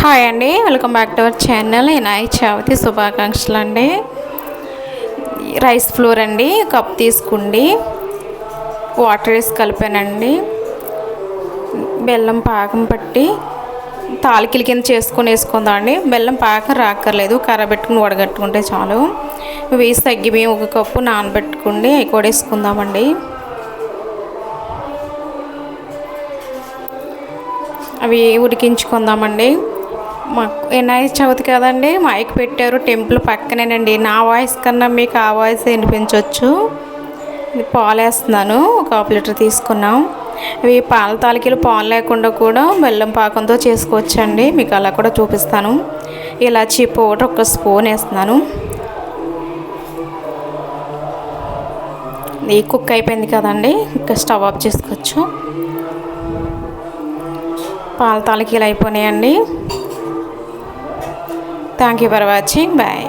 Hi అండి, welcome back to our channel. Vinayaka Chavithi శుభాకాంక్షలు అండి. రైస్ ఫ్లోర్ అండి, కప్ తీసుకోండి. వాటర్ వేసి కలిపానండి. బెల్లం పాకం పట్టి తాలికల కింద చేసుకొని వేసుకుందాం అండి. బెల్లం పాకం రాక్కర్లేదు, కర్రబెట్టుకుని వడగట్టుకుంటే చాలు. వేసి తగ్గి బియ్యం ఒక కప్పు నానబెట్టుకోండి, అవి కూడా వేసుకుందామండి. అవి ఉడికించుకుందామండి. మాకు వినాయక చవితి కదండి, మైక్ పెట్టారు టెంపుల్ పక్కనేనండి. నా వాయిస్ కన్నా మీకు ఆ వాయిస్ వినిపించవచ్చు. పాలు వేస్తున్నాను, ఒక హాఫ్ లీటర్ తీసుకున్నాం. ఇవి పాల తాలికలు పాలు లేకుండా కూడా బెల్లం పాకంతో చేసుకోవచ్చండి. మీకు అలా కూడా చూపిస్తాను. ఇలాచీ పౌడర్ ఒక స్పూన్ వేస్తున్నాను. ఇది కుక్ అయిపోయింది కదండి, ఇంకా స్టవ్ ఆఫ్ చేసుకోవచ్చు. పాల తాలికలు అయిపోయినాయండి. Thank you for watching. Bye.